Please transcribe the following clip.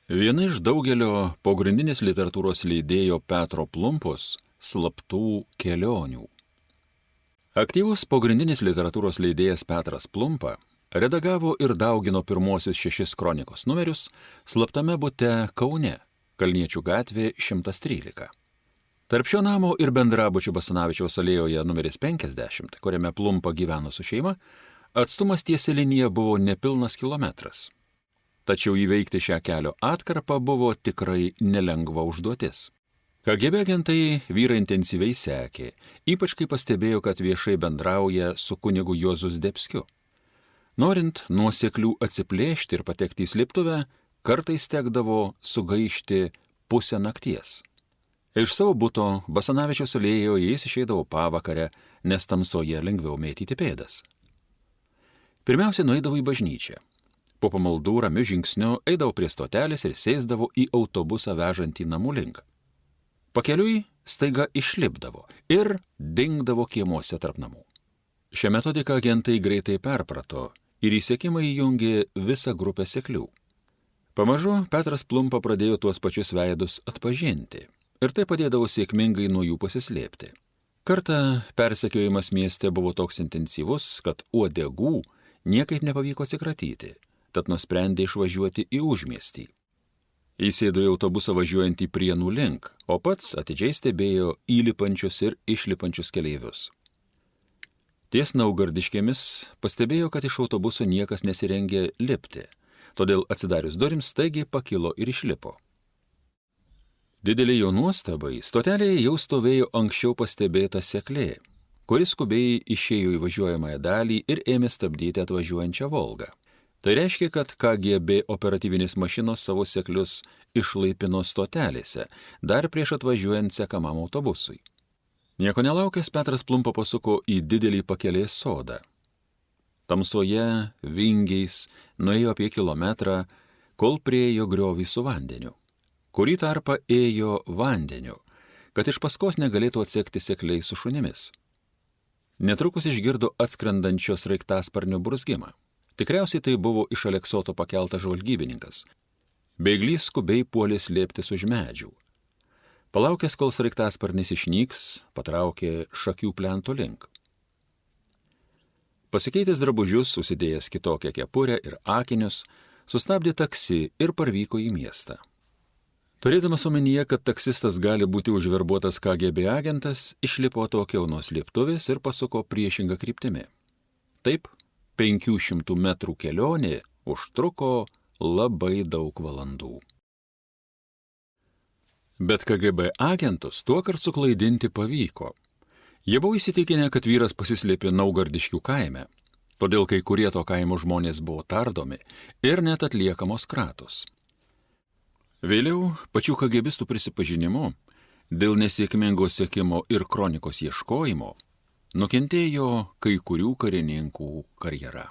Viena iš daugelio pogrindinės literatūros leidėjo Petro Plumpos slaptų kelionių. Aktyvus pogrindinės literatūros leidėjas Petras Plumpa redagavo ir daugino pirmosius 6 kronikos numerius slaptame bute Kaune, Kalniečių gatvė 113. Tarp šio namo ir bendrabučių Basanavičiaus alėjoje numeris 50, kuriame Plumpa gyveno su šeima, atstumas tiesia linija buvo nepilnas kilometras. Tačiau įveikti šią kelio atkarpą buvo tikrai nelengva užduotis. KGB agentai vyrą intensyviai sekė, ypač kai pastebėjo, kad viešai bendrauja su kunigu Juozu Zdebskiu. Norint nuoseklių atsiplėšti ir patekti į slėptuvę, kartais tekdavo sugaišti pusę nakties. Iš savo buto Basanavičiaus alėjoje jis išeidavo pavakarę, nes tamsoje lengviau mėtyti pėdas. Pirmiausia, nueidavo į bažnyčią. Po pamaldų ramiu žingsniu eidavo prie stotelės ir sėsdavo į autobusą vežantį namų link. Pakeliui staiga išlipdavo ir dingdavo kiemuose tarp namų. Šią metodiką agentai greitai perprato ir į sekimą įjungė visą grupę seklių. Pamažu Petras Plumpa pradėjo tuos pačius veidus atpažinti ir tai padėdavo sėkmingai nuo jų pasislėpti. Kartą persekiojimas mieste buvo toks intensyvus, kad uodegų niekaip nepavyko atsikratyti, tad nusprendė išvažiuoti į užmiestį. Įsėdo į autobusą važiuojantį Prienų link, o pats atidžiai stebėjo įlipančius ir išlipančius keleivius. Ties Naugardiškėmis pastebėjo, kad iš autobuso niekas nesirengė lipti, todėl atsidarius durims staigiai pakilo ir išlipo. Didelė jo nuostabai stotelėje jau stovėjo anksčiau pastebėta seklė, kuris skubiai išėjo į važiuojamąją dalį ir ėmė stabdyti atvažiuojančią Volgą. Tai reiškia, kad KGB operatyvinės mašinos savo seklius išlaipino stotelėse, dar prieš atvažiuojant sekamam autobusui. Nieko nelaukęs Petras Plumpa pasuko į didelį pakelės sodą. Tamsoje, vingiais, nuėjo apie kilometrą, kol priėjo griovį su vandeniu. Kurį tarpą ėjo vandeniu, kad iš paskos negalėtų atsekti sekliai su šunimis. Netrukus išgirdo atskrendančio sraigtasparnio burzgimą. Tikriausiai tai buvo iš Aleksoto pakeltas žvalgybininkas. Bėglys skubiai puolė slėptis už medžių. Palaukęs, kol sraigtasparnis išnyks, patraukė Šakių plento link. Pasikeitęs drabužius, užsidėjęs kitokią kepurę ir akinius, sustabdė taksi ir parvyko į miestą. Turėdamas omenyje, kad taksistas gali būti užverbuotas KGB agentas, išlipo atokiau nuo slėptuvės ir pasuko priešingą kryptimi. Taip, 500 metrų kelionė užtruko labai daug valandų. Bet KGB agentus tuokart suklaidinti pavyko. Jie buvo įsitikinę, kad vyras pasislėpė Naugardiškių kaime, todėl kai kurie to kaimo žmonės buvo tardomi ir net atliekamos kratos. Vėliau, pačių KGBistų prisipažinimu, dėl nesėkmingo sekimo ir kronikos ieškojimo, nukentėjo kai kurių karininkų karjera.